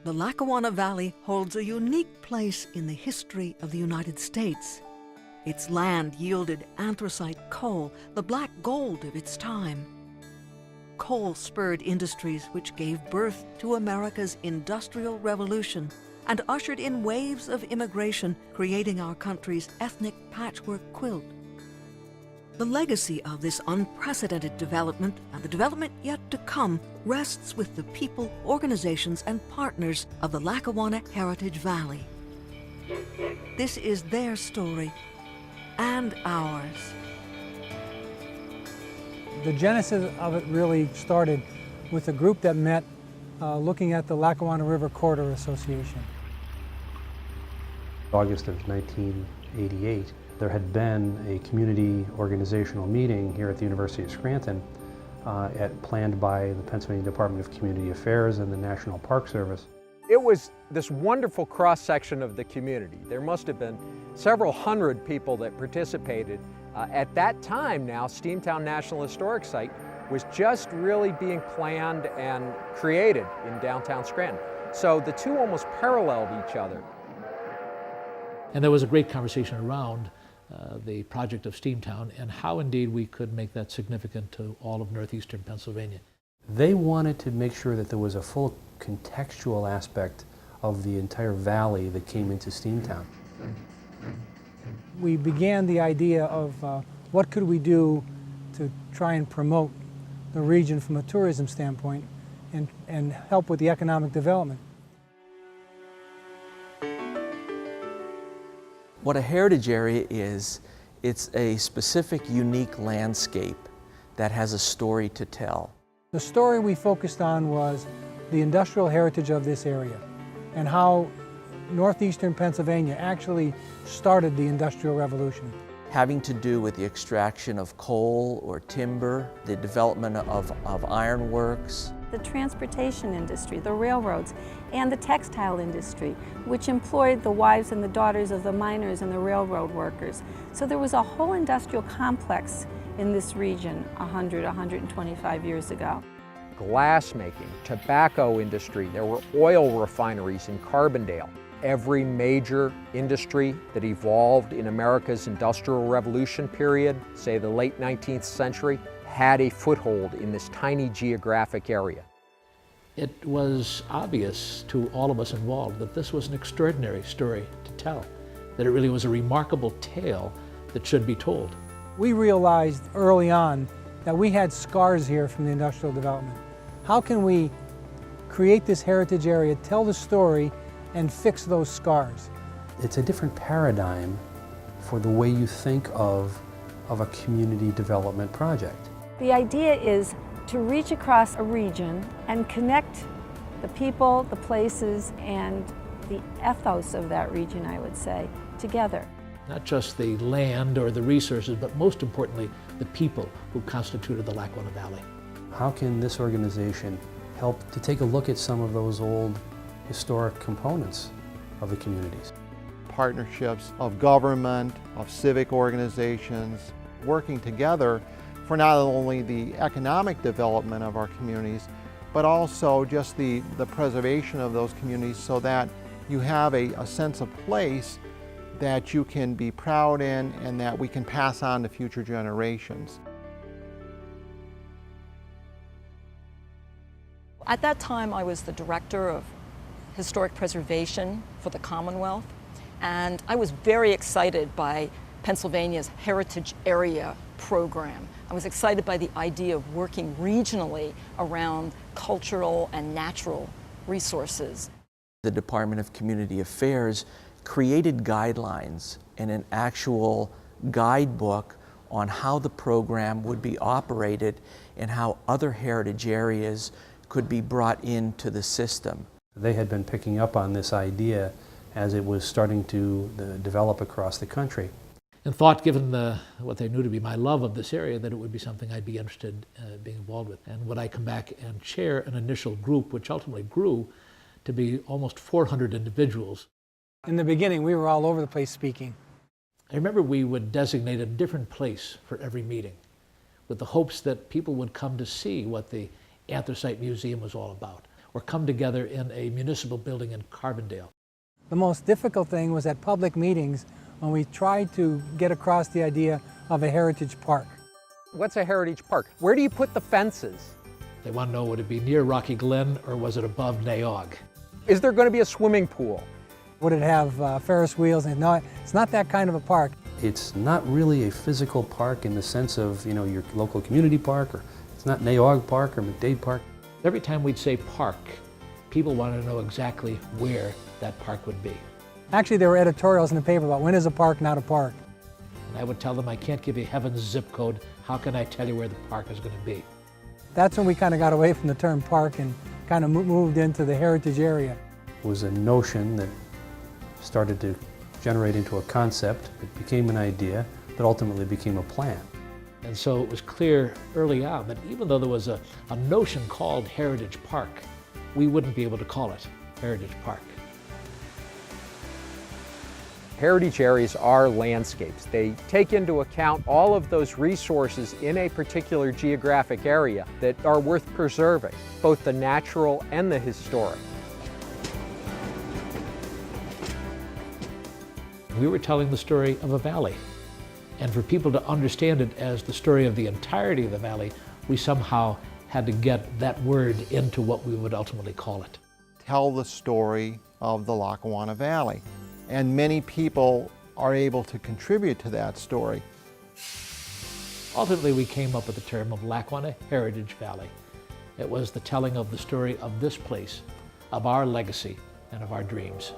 The Lackawanna Valley holds a unique place in the history of the United States. Its land yielded anthracite coal, the black gold of its time. Coal spurred industries which gave birth to America's Industrial Revolution and ushered in waves of immigration, creating our country's ethnic patchwork quilt. The legacy of this unprecedented development, and the development yet to come, rests with the people, organizations, and partners of the Lackawanna Heritage Valley. This is their story, and ours. The genesis of it really started with a group that met looking at the Lackawanna River Corridor Association. August of 1988, there had been a community organizational meeting here at the University of Scranton planned by the Pennsylvania Department of Community Affairs and the National Park Service. It was this wonderful cross-section of the community. There must have been several hundred people that participated. At that time now, Steamtown National Historic Site was just really being planned and created in downtown Scranton. So the two almost paralleled each other. And there was a great conversation around the project of Steamtown and how indeed we could make that significant to all of northeastern Pennsylvania. They wanted to make sure that there was a full contextual aspect of the entire valley that came into Steamtown. We began the idea of what could we do to try and promote the region from a tourism standpoint and help with the economic development. What a heritage area is, it's a specific, unique landscape that has a story to tell. The story we focused on was the industrial heritage of this area and how northeastern Pennsylvania actually started the Industrial Revolution. Having to do with the extraction of coal or timber, the development of ironworks. The transportation industry, the railroads, and the textile industry, which employed the wives and the daughters of the miners and the railroad workers. So there was a whole industrial complex in this region 125 years ago. Glass making, tobacco industry, there were oil refineries in Carbondale. Every major industry that evolved in America's Industrial Revolution period, say the late 19th century, had a foothold in this tiny geographic area. It was obvious to all of us involved that this was an extraordinary story to tell, that it really was a remarkable tale that should be told. We realized early on that we had scars here from the industrial development. How can we create this heritage area, tell the story, and fix those scars? It's a different paradigm for the way you think of a community development project. The idea is to reach across a region and connect the people, the places, and the ethos of that region, I would say, together. Not just the land or the resources, but most importantly, the people who constituted the Lackawanna Valley. How can this organization help to take a look at some of those old historic components of the communities? Partnerships of government, of civic organizations, working together for not only the economic development of our communities, but also just the preservation of those communities so that you have a sense of place that you can be proud in and that we can pass on to future generations. At that time, I was the director of historic preservation for the Commonwealth, and I was very excited by Pennsylvania's Heritage Area program. I was excited by the idea of working regionally around cultural and natural resources. The Department of Community Affairs created guidelines and an actual guidebook on how the program would be operated and how other heritage areas could be brought into the system. They had been picking up on this idea as it was starting to develop across the country. And thought, given what they knew to be my love of this area, that it would be something I'd be interested in being involved with. And would I come back and chair an initial group, which ultimately grew to be almost 400 individuals. In the beginning, we were all over the place speaking. I remember we would designate a different place for every meeting with the hopes that people would come to see what the Anthracite Museum was all about, or come together in a municipal building in Carbondale. The most difficult thing was at public meetings when we tried to get across the idea of a heritage park. What's a heritage park? Where do you put the fences? They want to know, would it be near Rocky Glen or was it above Naog? Is there going to be a swimming pool? Would it have Ferris wheels? And no, it's not that kind of a park. It's not really a physical park in the sense of, you know, your local community park, or it's not Naog Park or McDade Park. Every time we'd say park, people wanted to know exactly where that park would be. Actually, there were editorials in the paper about when is a park not a park. And I would tell them, I can't give you heaven's zip code. How can I tell you where the park is going to be? That's when we kind of got away from the term park and kind of moved into the heritage area. It was a notion that started to generate into a concept. It became an idea that ultimately became a plan. And so it was clear early on that even though there was a notion called Heritage Park, we wouldn't be able to call it Heritage Park. Heritage areas are landscapes. They take into account all of those resources in a particular geographic area that are worth preserving, both the natural and the historic. We were telling the story of a valley. And for people to understand it as the story of the entirety of the valley, we somehow had to get that word into what we would ultimately call it. Tell the story of the Lackawanna Valley. And many people are able to contribute to that story. Ultimately, we came up with the term of Lackawanna Heritage Valley. It was the telling of the story of this place, of our legacy, and of our dreams.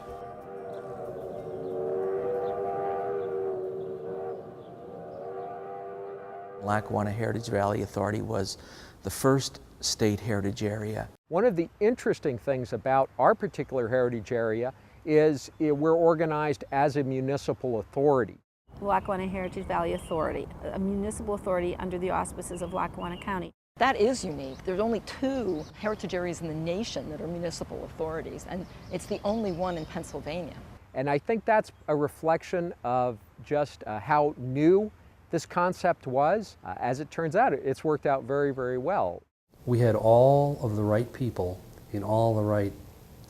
Lackawanna Heritage Valley Authority was the first state heritage area. One of the interesting things about our particular heritage area is we're organized as a municipal authority. Lackawanna Heritage Valley Authority, a municipal authority under the auspices of Lackawanna County. That is unique. There's only 2 heritage areas in the nation that are municipal authorities, and it's the only one in Pennsylvania. And I think that's a reflection of just how new this concept was. As it turns out, it's worked out very, very well. We had all of the right people in all the right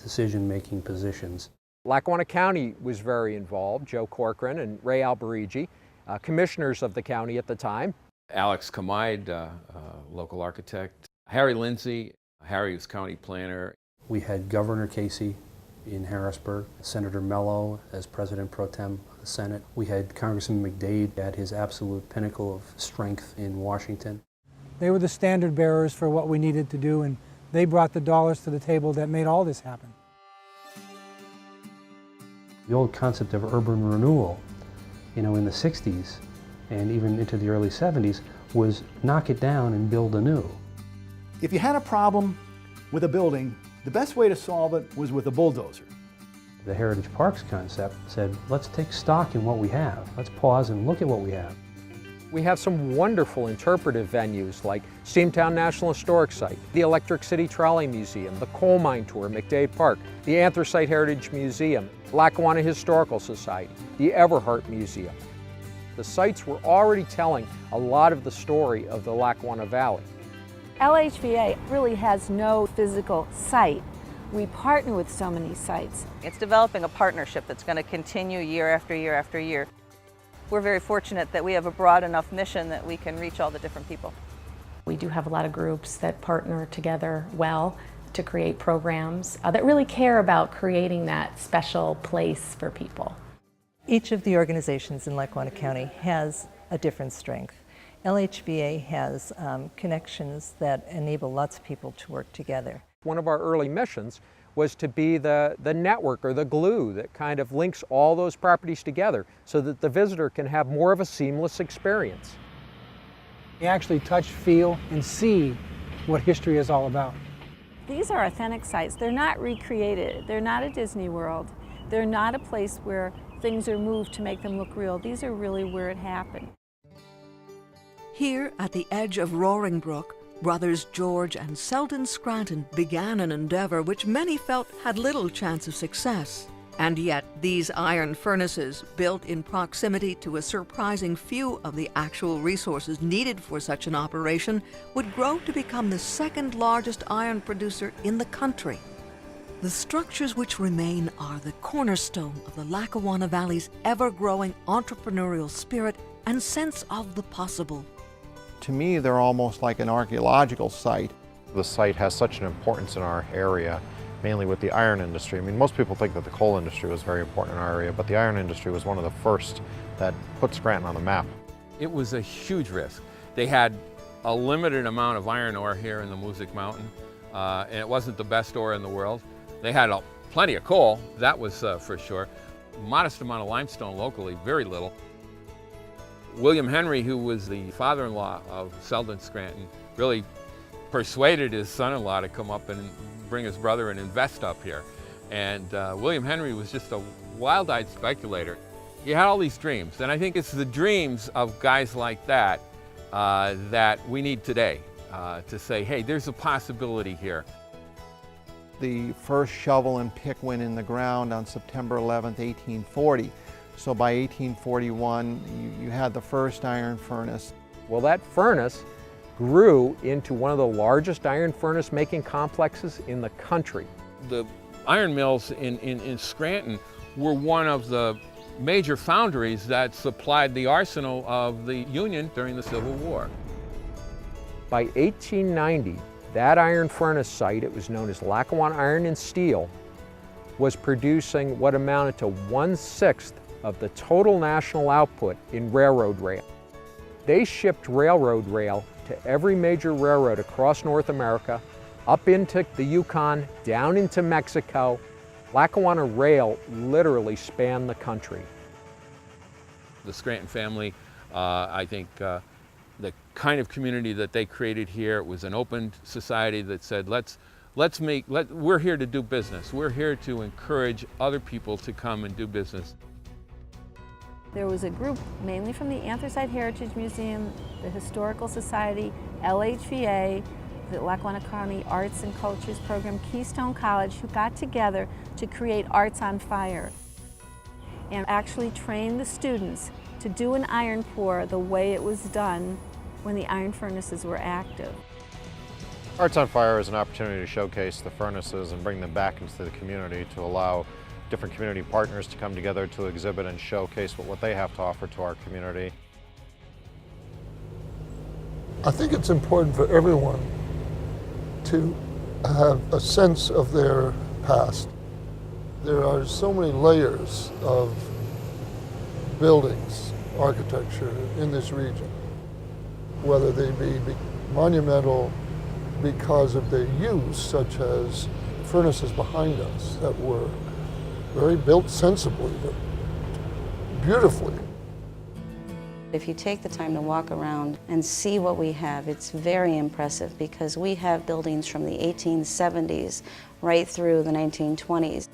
decision-making positions. Lackawanna County was very involved, Joe Corcoran and Ray Alberigi, commissioners of the county at the time. Alex Kamide, local architect. Harry Lindsay, Harry was county planner. We had Governor Casey in Harrisburg, Senator Mello as President Pro Tem of the Senate. We had Congressman McDade at his absolute pinnacle of strength in Washington. They were the standard bearers for what we needed to do, and they brought the dollars to the table that made all this happen. The old concept of urban renewal, you know, in the 60s and even into the early 70s was knock it down and build anew. If you had a problem with a building, the best way to solve it was with a bulldozer. The Heritage Parks concept said, let's take stock in what we have. Let's pause and look at what we have. We have some wonderful interpretive venues like Steamtown National Historic Site, the Electric City Trolley Museum, the Coal Mine Tour, McDade Park, the Anthracite Heritage Museum, Lackawanna Historical Society, the Everhart Museum. The sites were already telling a lot of the story of the Lackawanna Valley. LHVA really has no physical site. We partner with so many sites. It's developing a partnership that's going to continue year after year after year. We're very fortunate that we have a broad enough mission that we can reach all the different people. We do have a lot of groups that partner together well to create programs that really care about creating that special place for people. Each of the organizations in Lackawanna County has a different strength. LHVA has connections that enable lots of people to work together. One of our early missions was to be the network or the glue that kind of links all those properties together so that the visitor can have more of a seamless experience. You actually touch, feel, and see what history is all about. These are authentic sites. They're not recreated. They're not a Disney World. They're not a place where things are moved to make them look real. These are really where it happened. Here at the edge of Roaring Brook, brothers George and Selden Scranton began an endeavor which many felt had little chance of success. And yet, these iron furnaces, built in proximity to a surprising few of the actual resources needed for such an operation, would grow to become the second largest iron producer in the country. The structures which remain are the cornerstone of the Lackawanna Valley's ever-growing entrepreneurial spirit and sense of the possible. To me, they're almost like an archaeological site. The site has such an importance in our area, mainly with the iron industry. I mean, most people think that the coal industry was very important in our area, but the iron industry was one of the first that put Scranton on the map. It was a huge risk. They had a limited amount of iron ore here in the Music Mountain, and it wasn't the best ore in the world. They had plenty of coal, that was for sure. Modest amount of limestone locally, very little. William Henry, who was the father-in-law of Selden Scranton, really persuaded his son-in-law to come up and bring his brother and invest up here. And William Henry was just a wild-eyed speculator. He had all these dreams, and I think it's the dreams of guys like that that we need today to say, hey, there's a possibility here. The first shovel and pick went in the ground on September 11th, 1840. So by 1841, you had the first iron furnace. Well, that furnace grew into one of the largest iron furnace making complexes in the country. The iron mills in Scranton were one of the major foundries that supplied the arsenal of the Union during the Civil War. By 1890, that iron furnace site, it was known as Lackawanna Iron and Steel, was producing what amounted to 1/6 of the total national output in railroad rail. They shipped railroad rail to every major railroad across North America, up into the Yukon, down into Mexico. Lackawanna Rail literally spanned the country. The Scranton family, I think the kind of community that they created here was an open society that said, we're here to do business. We're here to encourage other people to come and do business. There was a group, mainly from the Anthracite Heritage Museum, the Historical Society, LHVA, the Lackawanna County Arts and Cultures Program, Keystone College, who got together to create Arts on Fire and actually train the students to do an iron pour the way it was done when the iron furnaces were active. Arts on Fire is an opportunity to showcase the furnaces and bring them back into the community to allow different community partners to come together to exhibit and showcase what they have to offer to our community. I think it's important for everyone to have a sense of their past. There are so many layers of buildings, architecture in this region, whether they be monumental because of their use, such as furnaces behind us that were very built sensibly, but beautifully. If you take the time to walk around and see what we have, it's very impressive because we have buildings from the 1870s right through the 1920s.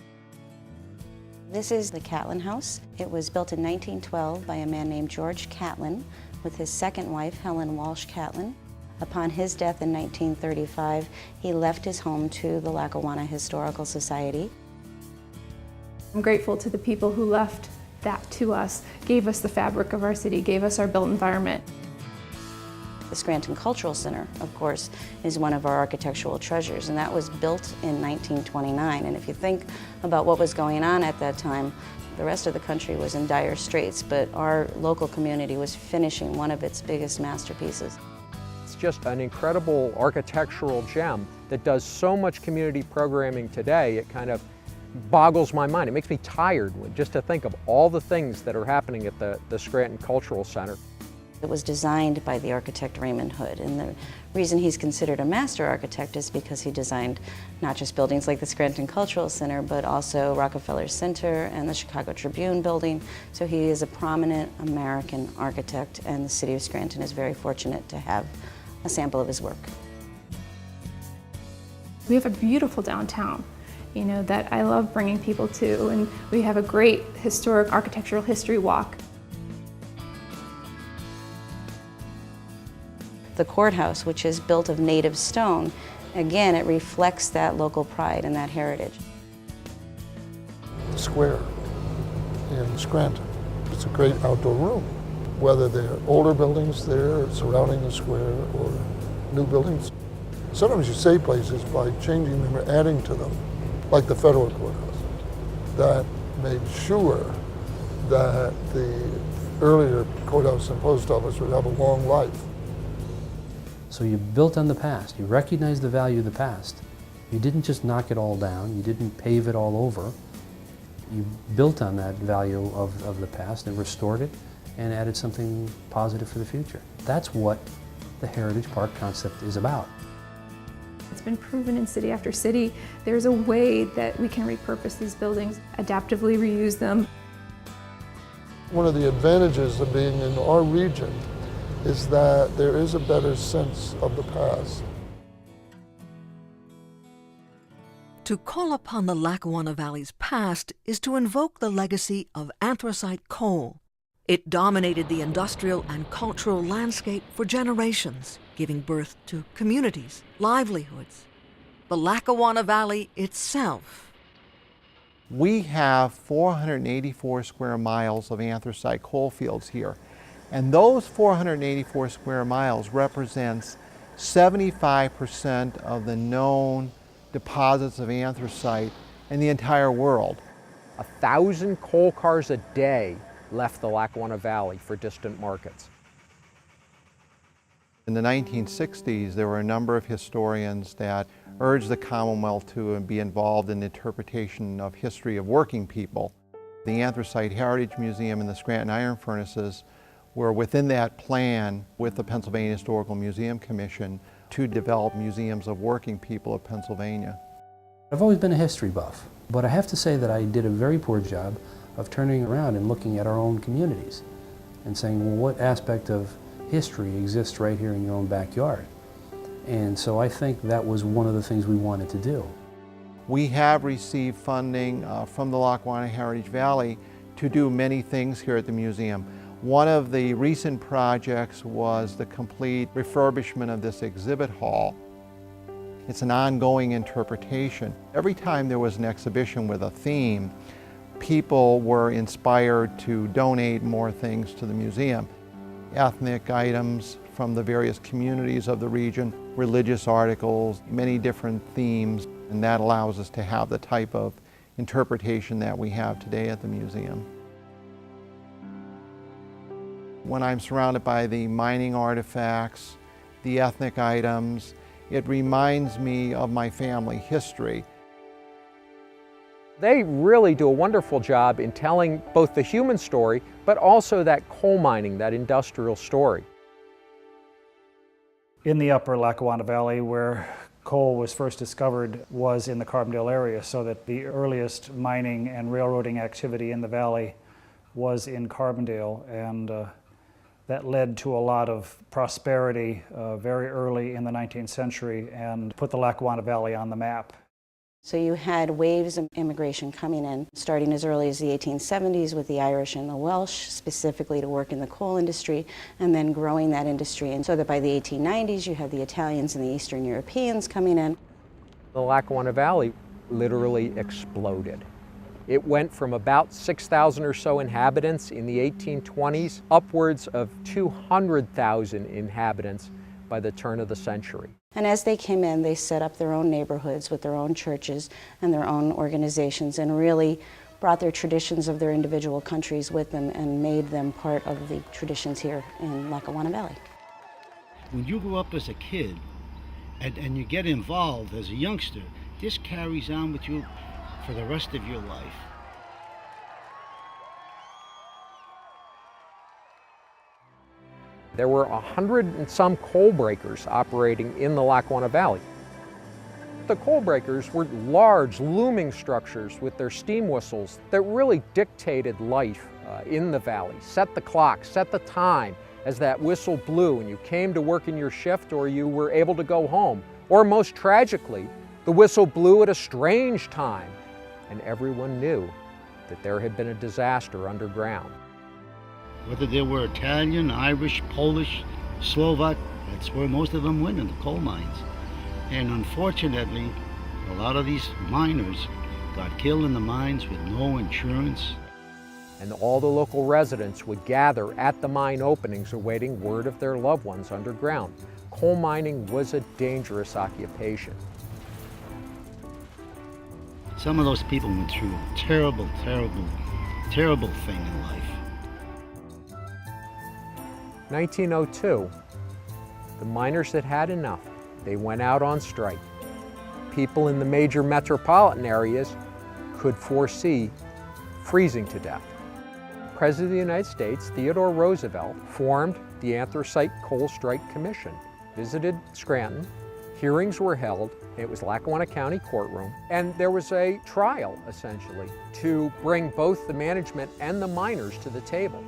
This is the Catlin House. It was built in 1912 by a man named George Catlin with his second wife, Helen Walsh Catlin. Upon his death in 1935, he left his home to the Lackawanna Historical Society. I'm grateful to the people who left that to us, gave us the fabric of our city, gave us our built environment. The Scranton Cultural Center, of course, is one of our architectural treasures, and that was built in 1929. And if you think about what was going on at that time, the rest of the country was in dire straits, but our local community was finishing one of its biggest masterpieces. It's just an incredible architectural gem that does so much community programming today, it kind of boggles my mind. It makes me tired just to think of all the things that are happening at the Scranton Cultural Center. It was designed by the architect Raymond Hood, and the reason he's considered a master architect is because he designed not just buildings like the Scranton Cultural Center, but also Rockefeller Center and the Chicago Tribune building. So he is a prominent American architect, and the city of Scranton is very fortunate to have a sample of his work. We have a beautiful downtown, you know, that I love bringing people to, and we have a great historic architectural history walk. The courthouse, which is built of native stone, again, it reflects that local pride and that heritage. Square in Scranton. It's a great outdoor room. Whether they're older buildings there surrounding the square or new buildings. Sometimes you save places by changing them or adding to them, like the federal courthouse. That made sure that the earlier courthouse and post office would have a long life. So you built on the past. You recognized the value of the past. You didn't just knock it all down. You didn't pave it all over. You built on that value of the past and restored it and added something positive for the future. That's what the Heritage Park concept is about. It's been proven in city after city. There's a way that we can repurpose these buildings, adaptively reuse them. One of the advantages of being in our region is that there is a better sense of the past. To call upon the Lackawanna Valley's past is to invoke the legacy of anthracite coal. It dominated the industrial and cultural landscape for generations, giving birth to communities, livelihoods. The Lackawanna Valley itself. We have 484 square miles of anthracite coal fields here, and those 484 square miles represents 75% of the known deposits of anthracite in the entire world. 1,000 coal cars a day left the Lackawanna Valley for distant markets. In the 1960s, there were a number of historians that urged the Commonwealth to be involved in the interpretation of history of working people. The Anthracite Heritage Museum and the Scranton Iron Furnaces were within that plan with the Pennsylvania Historical Museum Commission to develop museums of working people of Pennsylvania. I've always been a history buff, but I have to say that I did a very poor job of turning around and looking at our own communities and saying, well, what aspect of history exists right here in your own backyard? And so I think that was one of the things we wanted to do. We have received funding from the Lackawanna Heritage Valley to do many things here at the museum. One of the recent projects was the complete refurbishment of this exhibit hall. It's an ongoing interpretation. Every time there was an exhibition with a theme, people were inspired to donate more things to the museum. Ethnic items from the various communities of the region, religious articles, many different themes, and that allows us to have the type of interpretation that we have today at the museum. When I'm surrounded by the mining artifacts, the ethnic items, it reminds me of my family history. They really do a wonderful job in telling both the human story, but also that coal mining, that industrial story. In the upper Lackawanna Valley, where coal was first discovered, was in the Carbondale area, so that the earliest mining and railroading activity in the valley was in Carbondale, and that led to a lot of prosperity very early in the 19th century and put the Lackawanna Valley on the map. So you had waves of immigration coming in, starting as early as the 1870s with the Irish and the Welsh, specifically to work in the coal industry, and then growing that industry. And so that by the 1890s, you had the Italians and the Eastern Europeans coming in. The Lackawanna Valley literally exploded. It went from about 6,000 or so inhabitants in the 1820s, upwards of 200,000 inhabitants by the turn of the century. And as they came in, they set up their own neighborhoods with their own churches and their own organizations, and really brought their traditions of their individual countries with them and made them part of the traditions here in Lackawanna Valley. When you grow up as a kid and you get involved as a youngster, this carries on with you for the rest of your life. There were 100 and some coal breakers operating in the Lackawanna Valley. The coal breakers were large, looming structures with their steam whistles that really dictated life in the valley, set the clock, set the time as that whistle blew and you came to work in your shift or you were able to go home. Or most tragically, the whistle blew at a strange time and everyone knew that there had been a disaster underground. Whether they were Italian, Irish, Polish, Slovak, that's where most of them went, in the coal mines. And unfortunately, a lot of these miners got killed in the mines with no insurance. And all the local residents would gather at the mine openings awaiting word of their loved ones underground. Coal mining was a dangerous occupation. Some of those people went through a terrible, terrible, terrible thing in life. 1902, the miners had had enough. They went out on strike. People in the major metropolitan areas could foresee freezing to death. President of the United States, Theodore Roosevelt, formed the Anthracite Coal Strike Commission, visited Scranton, hearings were held. It was Lackawanna County courtroom, and there was a trial, essentially, to bring both the management and the miners to the table.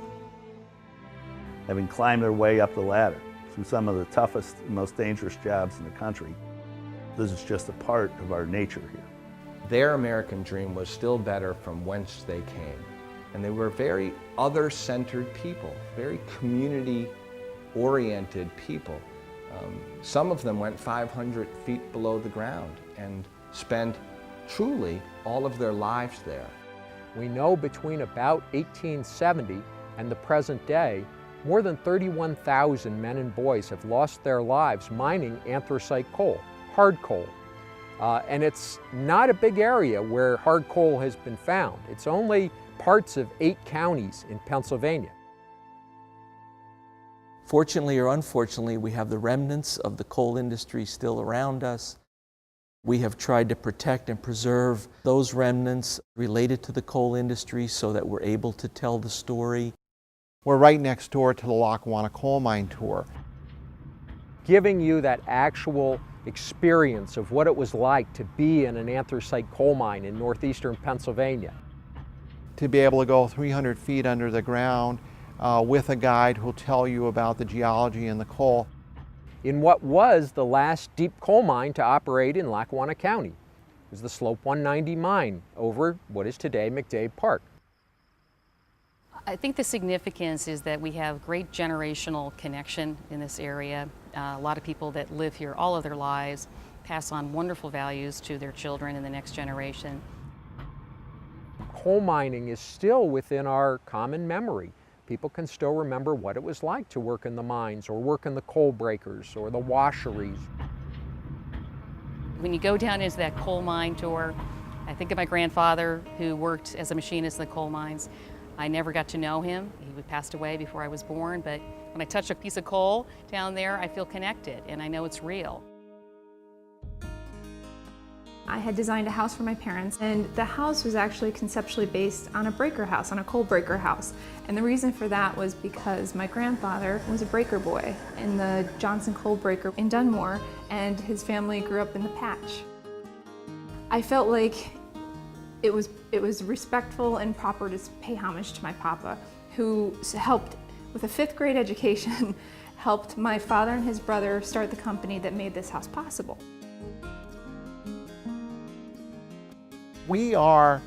Having climbed their way up the ladder through some of the toughest and most dangerous jobs in the country, this is just a part of our nature here. Their American dream was still better from whence they came. And they were very other-centered people, very community-oriented people. Some of them went 500 feet below the ground and spent truly all of their lives there. We know between about 1870 and the present day, more than 31,000 men and boys have lost their lives mining anthracite coal, hard coal. And it's not a big area where hard coal has been found. It's only parts of 8 counties in Pennsylvania. Fortunately or unfortunately, we have the remnants of the coal industry still around us. We have tried to protect and preserve those remnants related to the coal industry so that we're able to tell the story. We're right next door to the Lackawanna Coal Mine Tour. Giving you that actual experience of what it was like to be in an anthracite coal mine in northeastern Pennsylvania. To be able to go 300 feet under the ground with a guide who'll tell you about the geology and the coal. In what was the last deep coal mine to operate in Lackawanna County. It was the Slope 190 mine over what is today McDade Park. I think the significance is that we have great generational connection in this area. A lot of people that live here all of their lives pass on wonderful values to their children and the next generation. Coal mining is still within our common memory. People can still remember what it was like to work in the mines or work in the coal breakers or the washeries. When you go down into that coal mine tour, I think of my grandfather who worked as a machinist in the coal mines. I never got to know him. He passed away before I was born, but when I touch a piece of coal down there, I feel connected and I know it's real. I had designed a house for my parents, and the house was actually conceptually based on a breaker house, on a coal breaker house. And the reason for that was because my grandfather was a breaker boy in the Johnson coal breaker in Dunmore, and his family grew up in the patch. I felt like it was respectful and proper to pay homage to my papa, who helped with a 5th grade education, helped my father and his brother start the company that made this house possible. We are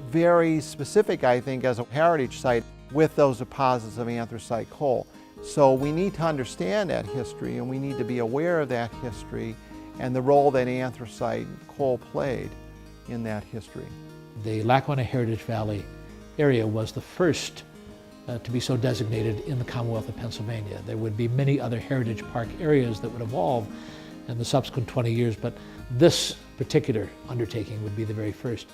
very specific, I think, as a heritage site with those deposits of anthracite coal. So we need to understand that history, and we need to be aware of that history and the role that anthracite coal played in that history. The Lackawanna Heritage Valley area was the first to be so designated in the Commonwealth of Pennsylvania. There would be many other heritage park areas that would evolve in the subsequent 20 years, but this particular undertaking would be the very first.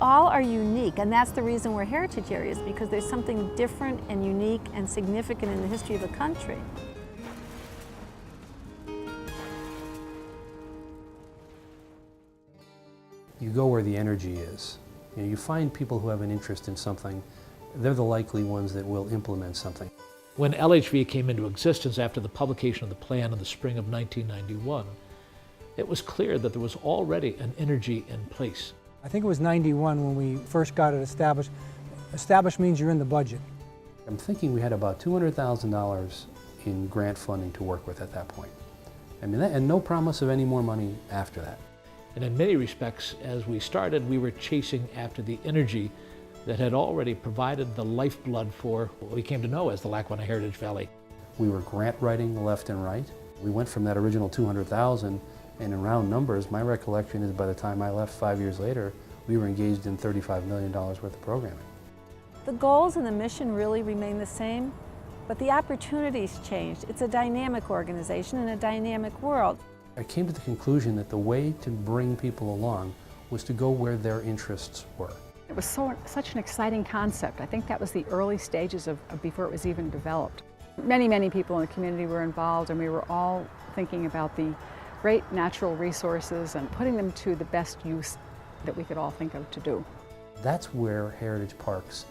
All are unique, and that's the reason we're heritage areas, because there's something different and unique and significant in the history of the country. You go where the energy is. You find people who have an interest in something. They're the likely ones that will implement something. When LHV came into existence after the publication of the plan in the spring of 1991, it was clear that there was already an energy in place. I think it was 91 when we first got it established. Established means you're in the budget. I'm thinking we had about $200,000 in grant funding to work with at that point. I mean, and no promise of any more money after that. And in many respects, as we started, we were chasing after the energy that had already provided the lifeblood for what we came to know as the Lackawanna Heritage Valley. We were grant writing left and right. We went from that original $200,000, and in round numbers, my recollection is by the time I left 5 years later, we were engaged in $35 million worth of programming. The goals and the mission really remain the same, but the opportunities changed. It's a dynamic organization in a dynamic world. I came to the conclusion that the way to bring people along was to go where their interests were. It was such an exciting concept. I think that was the early stages of before it was even developed. Many people in the community were involved, and we were all thinking about the great natural resources and putting them to the best use that we could all think of to do. That's where heritage parks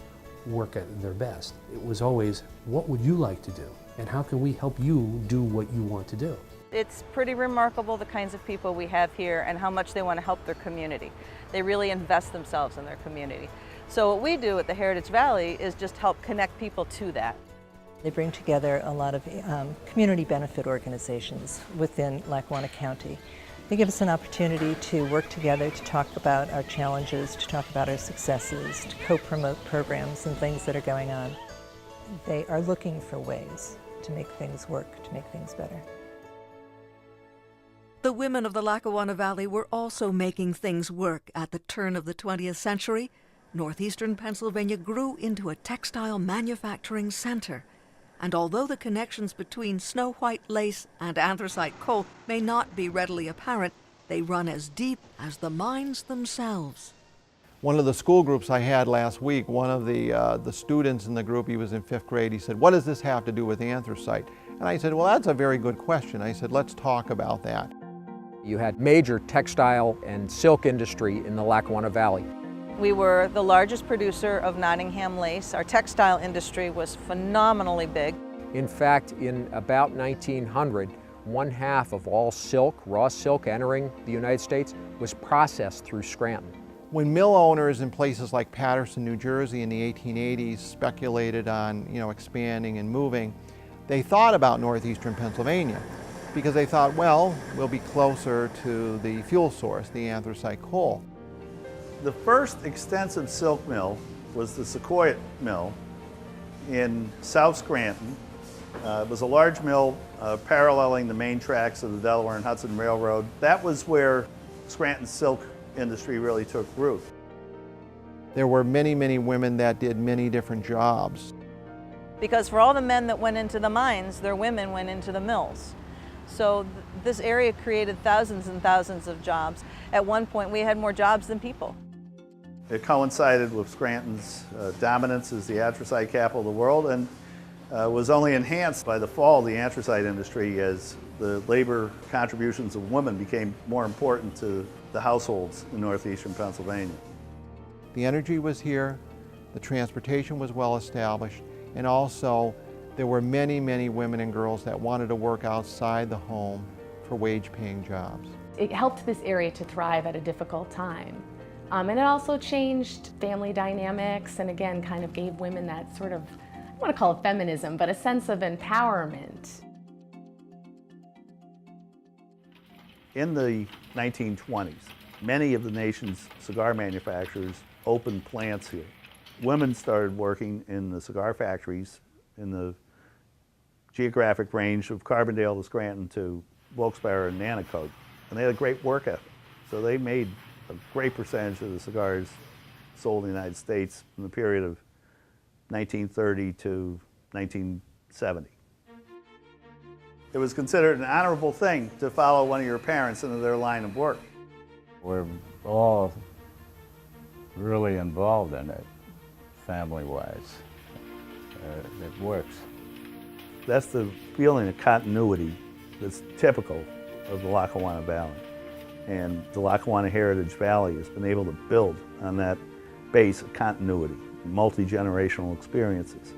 work at their best. It was always, what would you like to do? And how can we help you do what you want to do? It's pretty remarkable the kinds of people we have here and how much they want to help their community. They really invest themselves in their community. So what we do at the Heritage Valley is just help connect people to that. They bring together a lot of community benefit organizations within Lackawanna County. They give us an opportunity to work together to talk about our challenges, to talk about our successes, to co-promote programs and things that are going on. They are looking for ways to make things work, to make things better. The women of the Lackawanna Valley were also making things work at the turn of the 20th century. Northeastern Pennsylvania grew into a textile manufacturing center. And although the connections between snow white lace and anthracite coal may not be readily apparent, they run as deep as the mines themselves. One of the school groups I had last week, one of the students in the group, he was in 5th grade, he said, "What does this have to do with anthracite?" And I said, "Well, that's a very good question." I said, "Let's talk about that." You had major textile and silk industry in the Lackawanna Valley. We were the largest producer of Nottingham lace. Our textile industry was phenomenally big. In fact, in about 1900, 1/2 of all silk, raw silk entering the United States was processed through Scranton. When mill owners in places like Paterson, New Jersey in the 1880s speculated on, expanding and moving, they thought about northeastern Pennsylvania because they thought, well, we'll be closer to the fuel source, the anthracite coal. The first extensive silk mill was the Sequoia Mill in South Scranton. It was a large mill paralleling the main tracks of the Delaware and Hudson Railroad. That was where Scranton's silk industry really took root. There were many women that did many different jobs. Because for all the men that went into the mines, their women went into the mills. So this area created thousands and thousands of jobs. At one point, we had more jobs than people. It coincided with Scranton's dominance as the anthracite capital of the world, and was only enhanced by the fall of the anthracite industry as the labor contributions of women became more important to the households in northeastern Pennsylvania. The energy was here, the transportation was well established, and also there were many women and girls that wanted to work outside the home for wage-paying jobs. It helped this area to thrive at a difficult time. And it also changed family dynamics and again kind of gave women that sort of, I don't want to call it feminism, but a sense of empowerment. In the 1920s, many of the nation's cigar manufacturers opened plants here. Women started working in the cigar factories in the geographic range of Carbondale to Scranton to Wilkes-Barre and Nanticoke, and they had a great work ethic. So they made a great percentage of the cigars sold in the United States in the period of 1930 to 1970. It was considered an honorable thing to follow one of your parents into their line of work. We're all really involved in it, family-wise. It works. That's the feeling of continuity that's typical of the Lackawanna Valley. And the Lackawanna Heritage Valley has been able to build on that base of continuity, multi-generational experiences.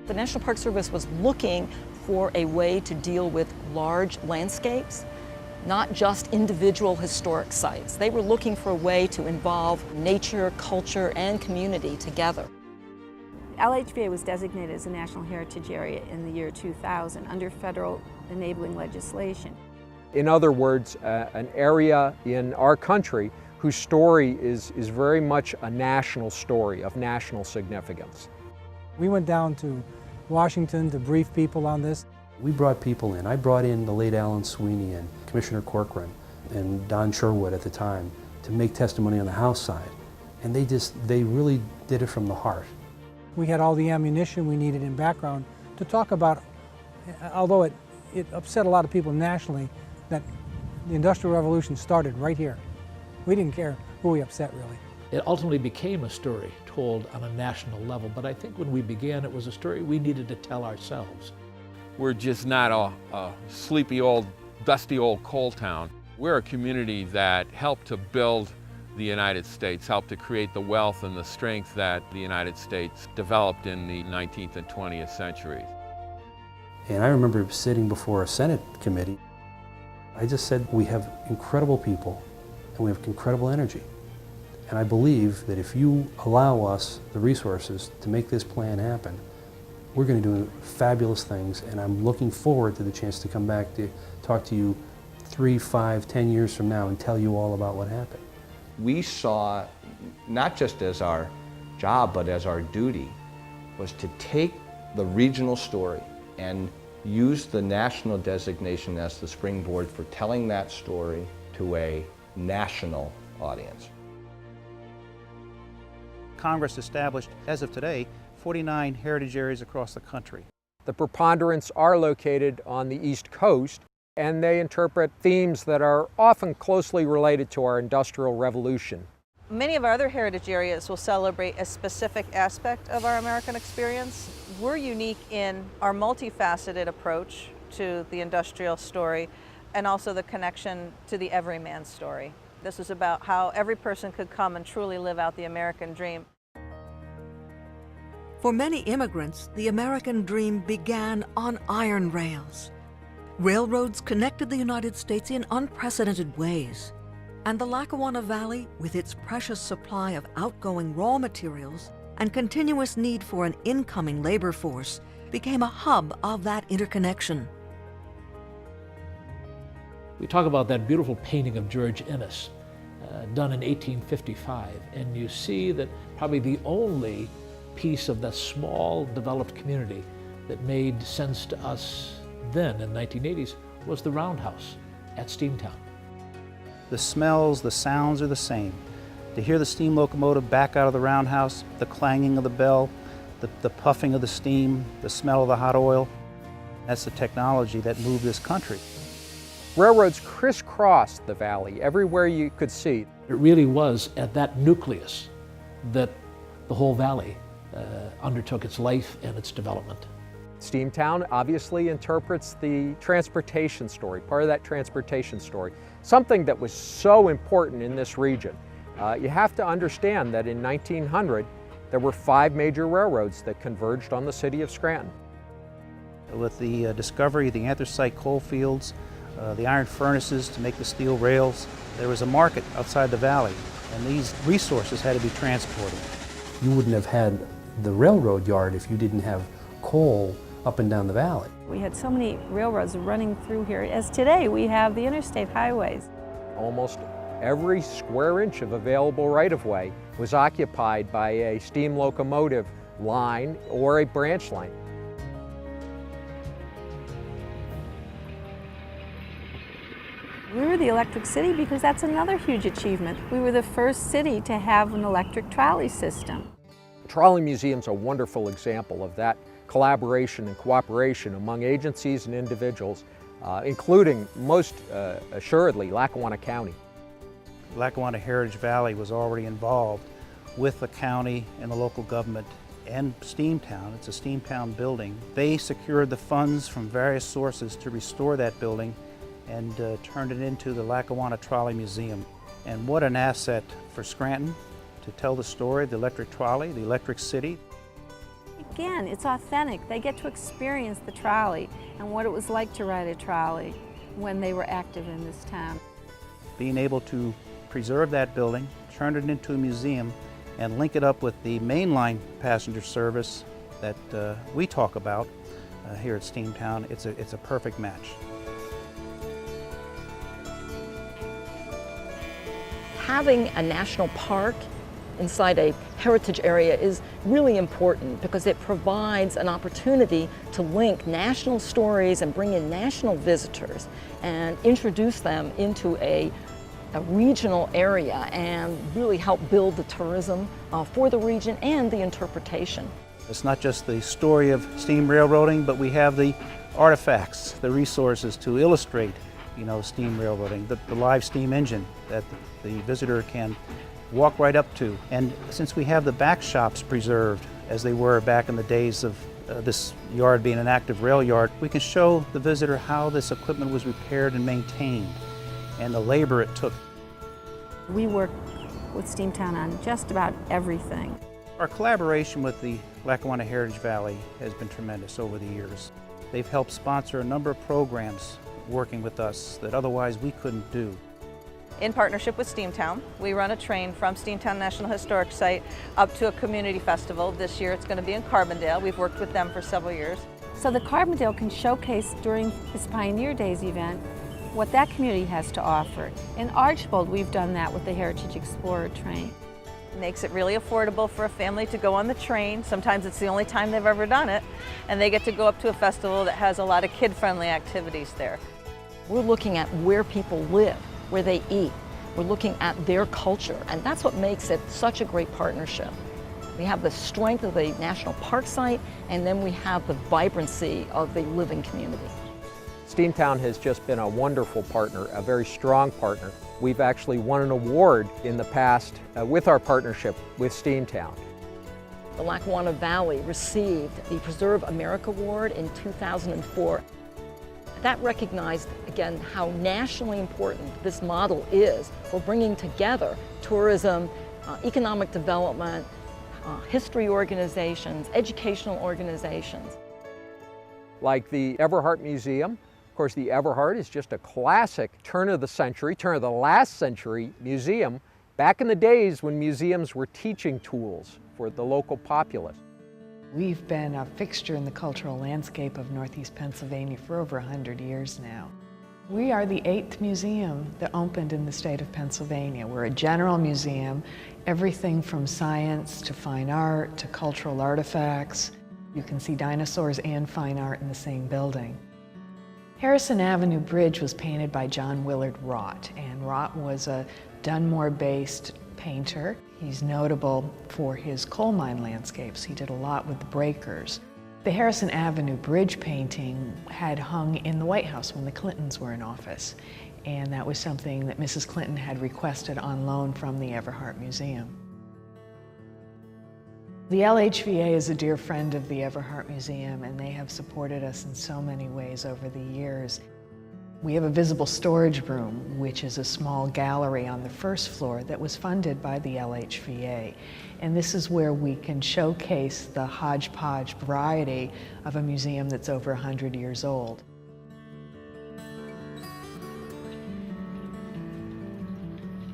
The National Park Service was looking for a way to deal with large landscapes, not just individual historic sites. They were looking for a way to involve nature, culture, and community together. LHVA was designated as a National Heritage Area in the year 2000 under federal enabling legislation. In other words, an area in our country whose story is very much a national story of national significance. We went down to Washington to brief people on this. We brought people in. I brought in the late Alan Sweeney and Commissioner Corcoran and Don Sherwood at the time to make testimony on the House side. And they really did it from the heart. We had all the ammunition we needed in background to talk about, although it upset a lot of people nationally, that the Industrial Revolution started right here. We didn't care who we upset, really. It ultimately became a story told on a national level, but I think when we began, it was a story we needed to tell ourselves. We're just not a sleepy old, dusty old coal town. We're a community that helped to build the United States, helped to create the wealth and the strength that the United States developed in the 19th and 20th centuries. And I remember sitting before a Senate committee. I just said, we have incredible people and we have incredible energy. And I believe that if you allow us the resources to make this plan happen, we're going to do fabulous things, and I'm looking forward to the chance to come back to talk to you 3, 5, 10 years from now and tell you all about what happened. We saw, not just as our job, but as our duty, was to take the regional story and use the national designation as the springboard for telling that story to a national audience. Congress established, as of today, 49 heritage areas across the country. The preponderance are located on the East Coast, and they interpret themes that are often closely related to our Industrial Revolution. Many of our other heritage areas will celebrate a specific aspect of our American experience. We're unique in our multifaceted approach to the industrial story and also the connection to the everyman story. This is about how every person could come and truly live out the American dream. For many immigrants, the American dream began on iron rails. Railroads connected the United States in unprecedented ways. And the Lackawanna Valley, with its precious supply of outgoing raw materials and continuous need for an incoming labor force, became a hub of that interconnection. We talk about that beautiful painting of George Inness, done in 1855, and you see that probably the only piece of that small, developed community that made sense to us then in the 1980s was the roundhouse at Steamtown. The smells, the sounds are the same. To hear the steam locomotive back out of the roundhouse, the clanging of the bell, the puffing of the steam, the smell of the hot oil, that's the technology that moved this country. Railroads crisscrossed the valley everywhere you could see. It really was at that nucleus that the whole valley undertook its life and its development. Steamtown obviously interprets the transportation story, part of that transportation story, something that was so important in this region. You have to understand that in 1900, there were 5 major railroads that converged on the city of Scranton. With the discovery of the anthracite coal fields, the iron furnaces to make the steel rails, there was a market outside the valley, and these resources had to be transported. You wouldn't have had the railroad yard if you didn't have coal up and down the valley. We had so many railroads running through here. As today, we have the interstate highways. Almost every square inch of available right-of-way was occupied by a steam locomotive line or a branch line. We were the electric city because that's another huge achievement. We were the first city to have an electric trolley system. The Trolley Museum's a wonderful example of that collaboration and cooperation among agencies and individuals, including most assuredly Lackawanna County. Lackawanna Heritage Valley was already involved with the county and the local government and Steamtown. It's a Steamtown building. They secured the funds from various sources to restore that building and turned it into the Lackawanna Trolley Museum. And what an asset for Scranton to tell the story of the electric trolley, the electric city. Again, it's authentic. They get to experience the trolley and what it was like to ride a trolley when they were active in this town. Being able to preserve that building, turn it into a museum, and link it up with the mainline passenger service that we talk about here at Steamtown, it's a perfect match. Having a national park inside a heritage area is really important because it provides an opportunity to link national stories and bring in national visitors and introduce them into a regional area and really help build the tourism for the region and the interpretation. It's not just the story of steam railroading, but we have the artifacts, the resources to illustrate, steam railroading, the live steam engine that the visitor can walk right up to. And since we have the back shops preserved as they were back in the days of this yard being an active rail yard, we can show the visitor how this equipment was repaired and maintained and the labor it took. We work with Steamtown on just about everything. Our collaboration with the Lackawanna Heritage Valley has been tremendous over the years. They've helped sponsor a number of programs working with us that otherwise we couldn't do. In partnership with Steamtown, we run a train from Steamtown National Historic Site up to a community festival. This year it's going to be in Carbondale. We've worked with them for several years. So the Carbondale can showcase during this Pioneer Days event what that community has to offer. In Archbold, we've done that with the Heritage Explorer train. It makes it really affordable for a family to go on the train. Sometimes it's the only time they've ever done it, and they get to go up to a festival that has a lot of kid-friendly activities there. We're looking at where people live, where they eat. We're looking at their culture, and that's what makes it such a great partnership. We have the strength of the National Park site, and then we have the vibrancy of the living community. Steamtown has just been a wonderful partner, a very strong partner. We've actually won an award in the past with our partnership with Steamtown. The Lackawanna Valley received the Preserve America Award in 2004. That recognized, again, how nationally important this model is for bringing together tourism, economic development, history organizations, educational organizations. Like the Everhart Museum. Of course, the Everhart is just a classic turn of the last century museum back in the days when museums were teaching tools for the local populace. We've been a fixture in the cultural landscape of Northeast Pennsylvania for over 100 years now. We are the 8th museum that opened in the state of Pennsylvania. We're a general museum, everything from science to fine art to cultural artifacts. You can see dinosaurs and fine art in the same building. Harrison Avenue Bridge was painted by John Willard Rott, and Rott was a Dunmore-based painter. He's notable for his coal mine landscapes. He did a lot with the breakers. The Harrison Avenue Bridge painting had hung in the White House when the Clintons were in office, and that was something that Mrs. Clinton had requested on loan from the Everhart Museum. The LHVA is a dear friend of the Everhart Museum, and they have supported us in so many ways over the years. We have a visible storage room, which is a small gallery on the first floor that was funded by the LHVA. And this is where we can showcase the hodgepodge variety of a museum that's over 100 years old.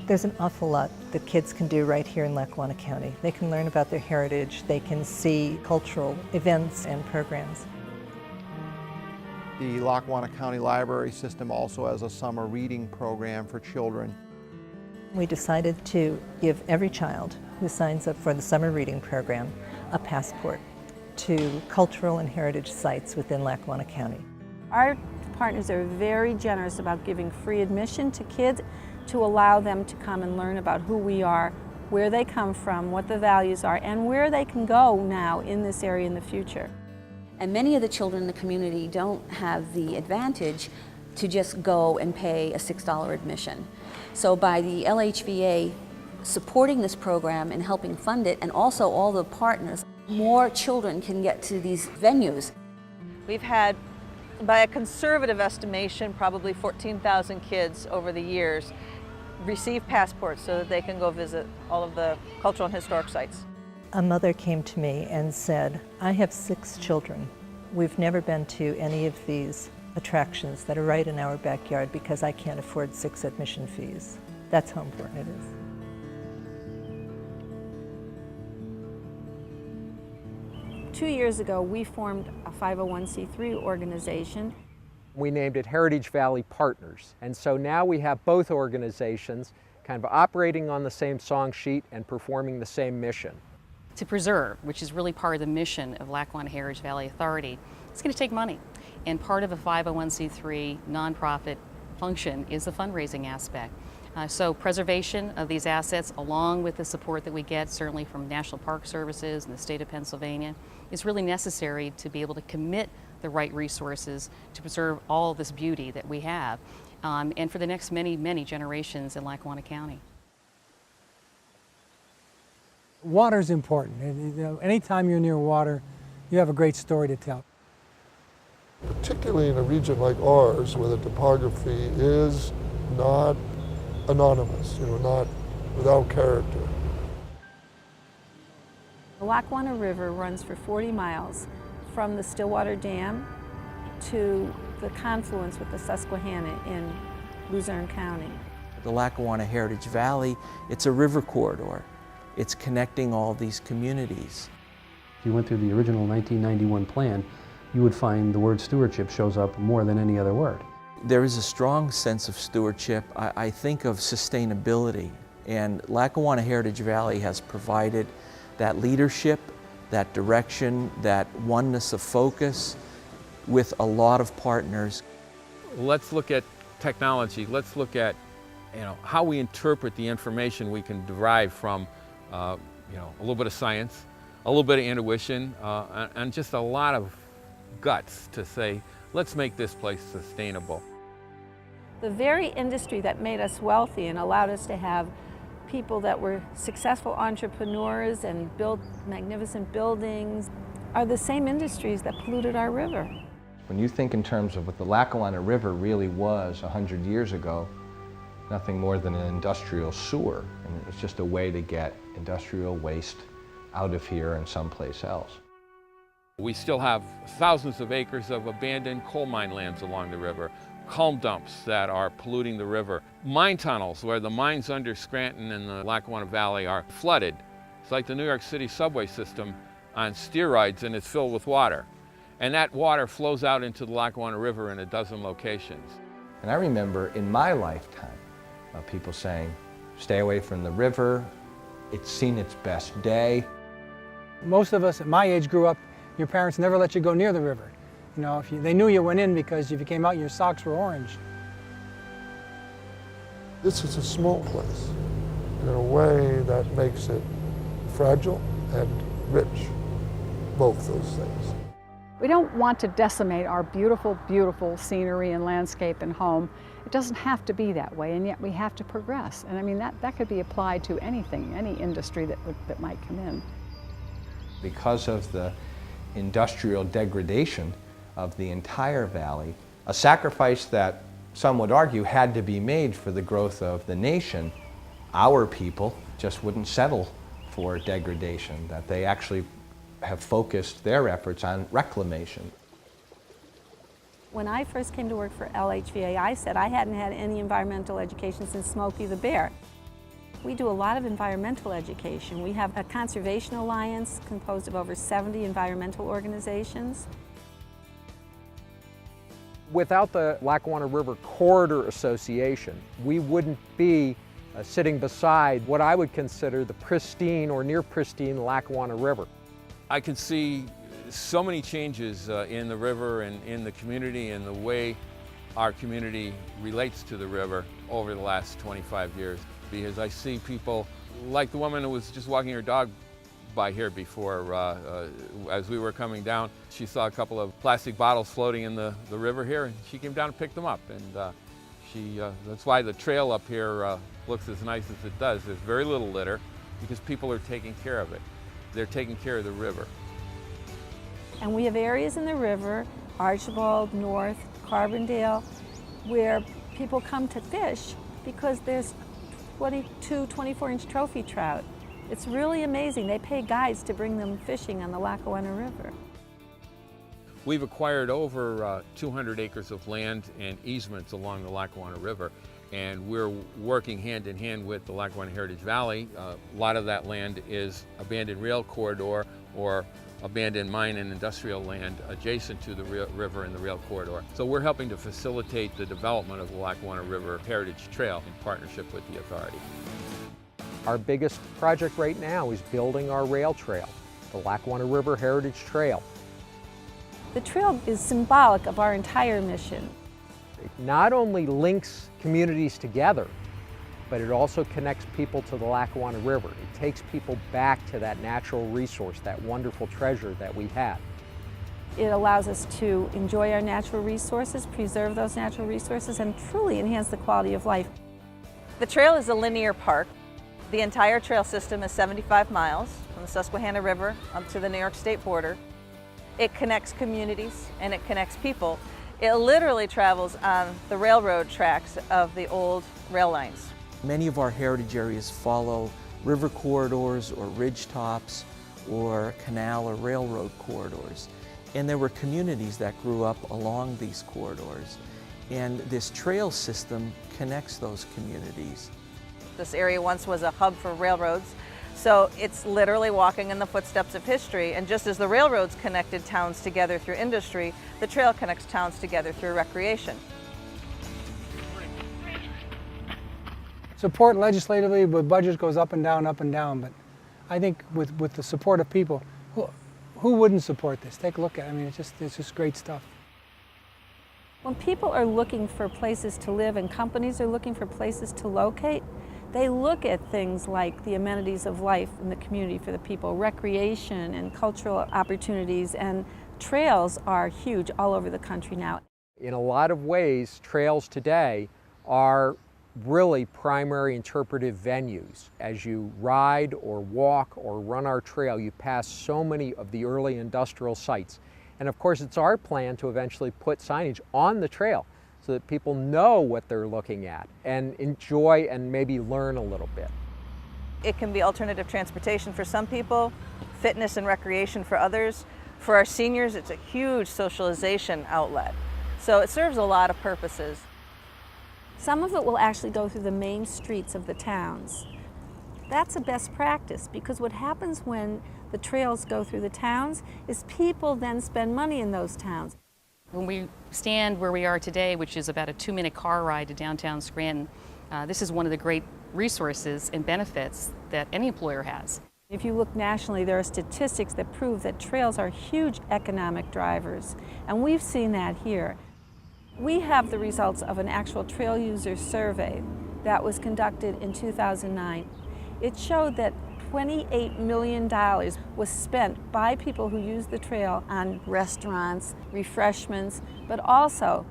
There's an awful lot that kids can do right here in Lackawanna County. They can learn about their heritage, they can see cultural events and programs. The Lackawanna County Library System also has a summer reading program for children. We decided to give every child who signs up for the summer reading program a passport to cultural and heritage sites within Lackawanna County. Our partners are very generous about giving free admission to kids to allow them to come and learn about who we are, where they come from, what the values are, and where they can go now in this area in the future. And many of the children in the community don't have the advantage to just go and pay a $6 admission. So by the LHVA supporting this program and helping fund it, and also all the partners, more children can get to these venues. We've had, by a conservative estimation, probably 14,000 kids over the years receive passports so that they can go visit all of the cultural and historic sites. A mother came to me and said, I have 6 children. We've never been to any of these attractions that are right in our backyard because I can't afford 6 admission fees. That's how important it is. 2 years ago, we formed a 501c3 organization. We named it Heritage Valley Partners. And so now we have both organizations kind of operating on the same song sheet and performing the same mission. To preserve, which is really part of the mission of Lackawanna Heritage Valley Authority, it's going to take money. And part of a 501c3 nonprofit function is the fundraising aspect. So preservation of these assets, along with the support that we get certainly from National Park Services and the state of Pennsylvania, is really necessary to be able to commit the right resources to preserve all this beauty that we have, and for the next many generations in Lackawanna County. Water is important. Anytime you're near water, you have a great story to tell. Particularly in a region like ours, where the topography is not anonymous, not without character. The Lackawanna River runs for 40 miles from the Stillwater Dam to the confluence with the Susquehanna in Luzerne County. The Lackawanna Heritage Valley, it's a river corridor. It's connecting all these communities. If you went through the original 1991 plan, you would find the word stewardship shows up more than any other word. There is a strong sense of stewardship. I think of sustainability, and Lackawanna Heritage Valley has provided that leadership, that direction, that oneness of focus with a lot of partners. Let's look at technology. Let's look at how we interpret the information we can derive from a little bit of science, a little bit of intuition, and just a lot of guts to say, let's make this place sustainable. The very industry that made us wealthy and allowed us to have people that were successful entrepreneurs and built magnificent buildings are the same industries that polluted our river. When you think in terms of what the Lackawanna River really was 100 years ago, nothing more than an industrial sewer. And it's just a way to get industrial waste out of here and someplace else. We still have thousands of acres of abandoned coal mine lands along the river, culm dumps that are polluting the river, mine tunnels where the mines under Scranton and the Lackawanna Valley are flooded. It's like the New York City subway system on steroids, and it's filled with water. And that water flows out into the Lackawanna River in a dozen locations. And I remember in my lifetime people saying, stay away from the river, it's seen its best day. Most of us at my age grew up, your parents never let you go near the river. They knew you went in because if you came out, your socks were orange. This is a small place in a way that makes it fragile and rich, both those things. We don't want to decimate our beautiful, beautiful scenery and landscape and home. It doesn't have to be that way, and yet we have to progress. And I mean, that could be applied to anything, any industry that might come in. Because of the industrial degradation of the entire valley, a sacrifice that some would argue had to be made for the growth of the nation, our people just wouldn't settle for degradation, that they actually have focused their efforts on reclamation. When I first came to work for LHVA, I said I hadn't had any environmental education since Smokey the Bear. We do a lot of environmental education. We have a conservation alliance composed of over 70 environmental organizations. Without the Lackawanna River Corridor Association, we wouldn't be sitting beside what I would consider the pristine or near pristine Lackawanna River. I can see so many changes in the river and in the community and the way our community relates to the river over the last 25 years. Because I see people like the woman who was just walking her dog by here before, as we were coming down. She saw a couple of plastic bottles floating in the river here, and she came down and picked them up. And that's why the trail up here looks as nice as it does. There's very little litter because people are taking care of it. They're taking care of the river. And we have areas in the river, Archibald, North, Carbondale, where people come to fish because there's 22, 24-inch trophy trout. It's really amazing. They pay guides to bring them fishing on the Lackawanna River. We've acquired over 200 acres of land and easements along the Lackawanna River, and we're working hand in hand with the Lackawanna Heritage Valley. A lot of that land is abandoned rail corridor or abandoned mine and industrial land adjacent to the river and the rail corridor. So we're helping to facilitate the development of the Lackawanna River Heritage Trail in partnership with the authority. Our biggest project right now is building our rail trail, the Lackawanna River Heritage Trail. The trail is symbolic of our entire mission. It not only links communities together, but it also connects people to the Lackawanna River. It takes people back to that natural resource, that wonderful treasure that we have. It allows us to enjoy our natural resources, preserve those natural resources, and truly enhance the quality of life. The trail is a linear park. The entire trail system is 75 miles from the Susquehanna River up to the New York State border. It connects communities and it connects people. It literally travels on the railroad tracks of the old rail lines. Many of our heritage areas follow river corridors or ridge tops or canal or railroad corridors. And there were communities that grew up along these corridors. And this trail system connects those communities. This area once was a hub for railroads, so it's literally walking in the footsteps of history. And just as the railroads connected towns together through industry, the trail connects towns together through recreation. Support legislatively, but budget goes up and down, but I think with the support of people, who wouldn't support this? Take a look at it. I mean, it's just great stuff. When people are looking for places to live and companies are looking for places to locate, they look at things like the amenities of life in the community for the people, recreation and cultural opportunities, and trails are huge all over the country now. In a lot of ways, trails today are really primary interpretive venues. As you ride or walk or run our trail, you pass so many of the early industrial sites. And of course, it's our plan to eventually put signage on the trail so that people know what they're looking at and enjoy and maybe learn a little bit. It can be alternative transportation for some people, fitness and recreation for others. For our seniors, it's a huge socialization outlet. So it serves a lot of purposes. Some of it will actually go through the main streets of the towns. That's a best practice, because what happens when the trails go through the towns is people then spend money in those towns. When we stand where we are today, which is about a 2-minute car ride to downtown Scranton, this is one of the great resources and benefits that any employer has. If you look nationally, there are statistics that prove that trails are huge economic drivers, and we've seen that here. We have the results of an actual trail user survey that was conducted in 2009. It showed that $28 million was spent by people who use the trail on restaurants, refreshments, but also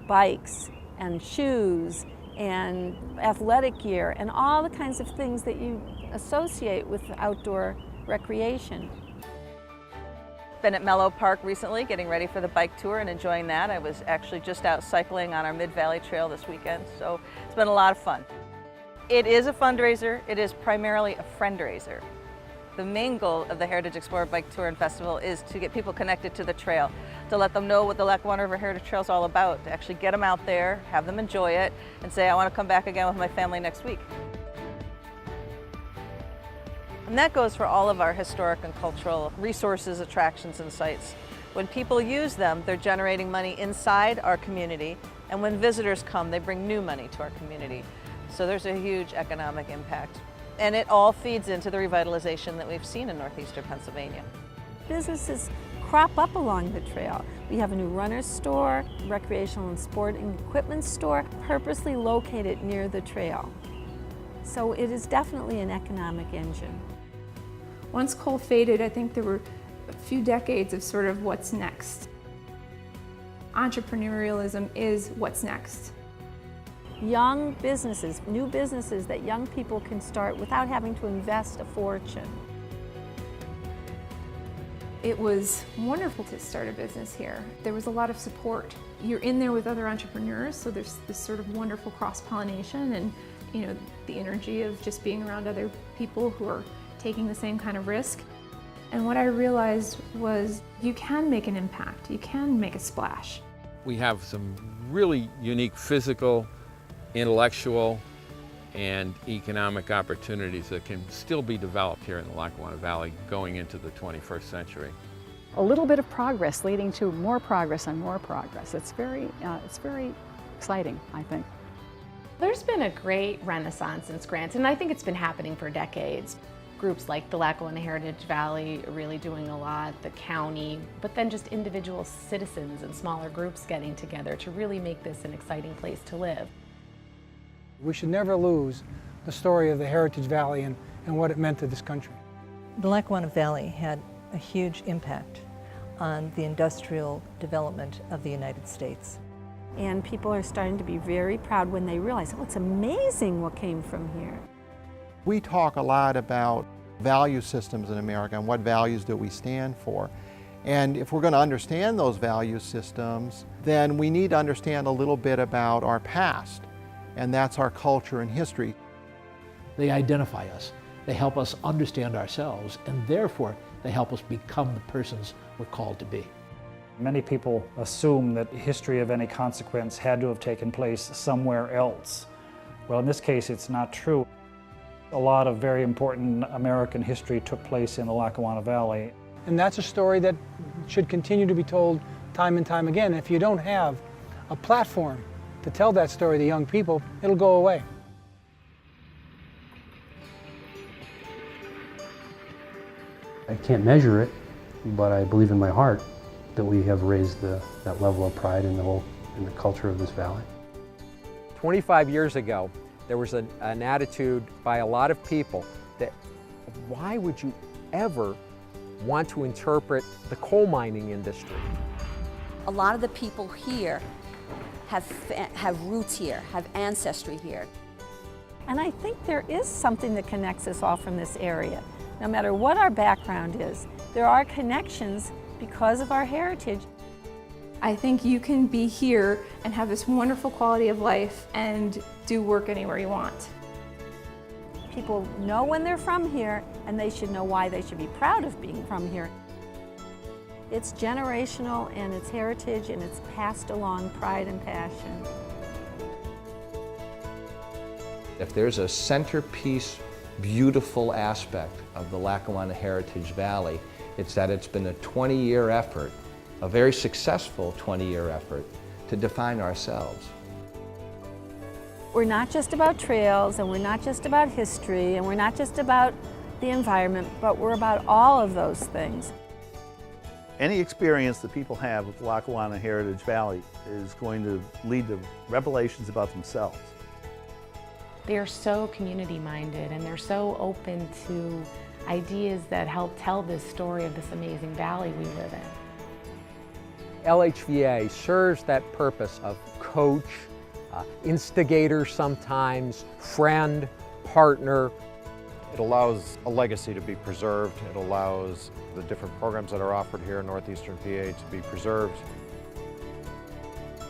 bikes and shoes and athletic gear and all the kinds of things that you associate with outdoor recreation. Been at Mellow Park recently, getting ready for the bike tour and enjoying that. I was actually just out cycling on our Mid-Valley Trail this weekend, so it's been a lot of fun. It is a fundraiser. It is primarily a friend-raiser. The main goal of the Heritage Explorer Bike Tour and Festival is to get people connected to the trail, to let them know what the Lackawanna River Heritage Trail is all about, to actually get them out there, have them enjoy it, and say, I want to come back again with my family next week. And that goes for all of our historic and cultural resources, attractions, and sites. When people use them, they're generating money inside our community, and when visitors come, they bring new money to our community. So there's a huge economic impact. And it all feeds into the revitalization that we've seen in northeastern Pennsylvania. Businesses crop up along the trail. We have a new runner's store, recreational and sporting equipment store, purposely located near the trail. So it is definitely an economic engine. Once coal faded, I think there were a few decades of sort of what's next. Entrepreneurialism is what's next. Young businesses, new businesses that young people can start without having to invest a fortune. It was wonderful to start a business here. There was a lot of support. You're in there with other entrepreneurs, so there's this sort of wonderful cross-pollination and, you know, the energy of just being around other people who are taking the same kind of risk. And what I realized was you can make an impact, you can make a splash. We have some really unique physical, intellectual, and economic opportunities that can still be developed here in the Lackawanna Valley going into the 21st century. a little bit of progress leading to more progress and more progress. It's very exciting, I think. There's been a great renaissance in Scranton, and I think it's been happening for decades. Groups like the Lackawanna Heritage Valley are really doing a lot, the county, but then just individual citizens and smaller groups getting together to really make this an exciting place to live. We should never lose the story of the Heritage Valley and what it meant to this country. The Lackawanna Valley had a huge impact on the industrial development of the United States. And people are starting to be very proud when they realize, oh, it's amazing what came from here. We talk a lot about value systems in America and what values do we stand for. And if we're going to understand those value systems, then we need to understand a little bit about our past, and that's our culture and history. They identify us, they help us understand ourselves, and therefore they help us become the persons we're called to be. Many people assume that history of any consequence had to have taken place somewhere else. Well, in this case, it's not true. A lot of very important American history took place in the Lackawanna Valley. And that's a story that should continue to be told time and time again. If you don't have a platform to tell that story to young people, it'll go away. I can't measure it, but I believe in my heart that we have raised that level of pride in the culture of this valley. 25 years ago, there was an attitude by a lot of people that why would you ever want to interpret the coal mining industry? A lot of the people here have roots here, have ancestry here. And I think there is something that connects us all from this area. No matter what our background is, there are connections because of our heritage. I think you can be here and have this wonderful quality of life and do work anywhere you want. People know when they're from here, and they should know why they should be proud of being from here. It's generational, and it's heritage, and it's passed along pride and passion. If there's a centerpiece, beautiful aspect of the Lackawanna Heritage Valley, it's that it's been a 20-year effort, a very successful 20-year effort, to define ourselves. We're not just about trails, and we're not just about history, and we're not just about the environment, but we're about all of those things. Any experience that people have with Lackawanna Heritage Valley is going to lead to revelations about themselves. They're so community-minded, and they're so open to ideas that help tell this story of this amazing valley we live in. LHVA serves that purpose of coach, instigator sometimes, friend, partner. It allows a legacy to be preserved. It allows the different programs that are offered here in northeastern PA to be preserved.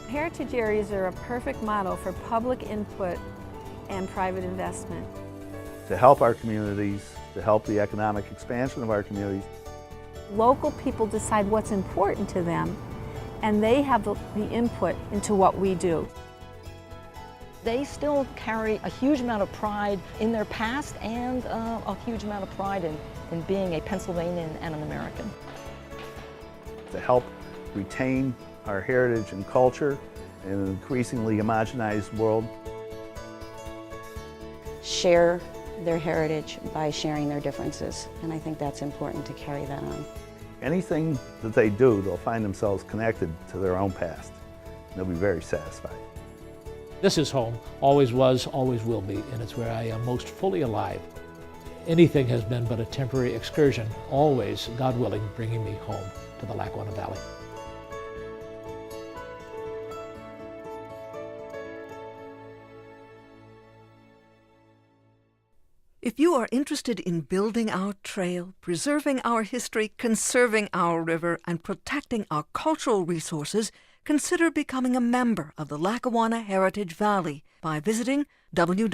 Heritage areas are a perfect model for public input and private investment. To help our communities, to help the economic expansion of our communities. Local people decide what's important to them, and they have the input into what we do. They still carry a huge amount of pride in their past and a huge amount of pride in being a Pennsylvanian and an American. To help retain our heritage and culture in an increasingly homogenized world. Share their heritage by sharing their differences, and I think that's important to carry that on. Anything that they do, they'll find themselves connected to their own past. They'll be very satisfied. This is home, always was, always will be, and it's where I am most fully alive. Anything has been but a temporary excursion, always, God willing, bringing me home to the Lackawanna Valley. If you are interested in building our trail, preserving our history, conserving our river, and protecting our cultural resources, consider becoming a member of the Lackawanna Heritage Valley by visiting www.lhva.org.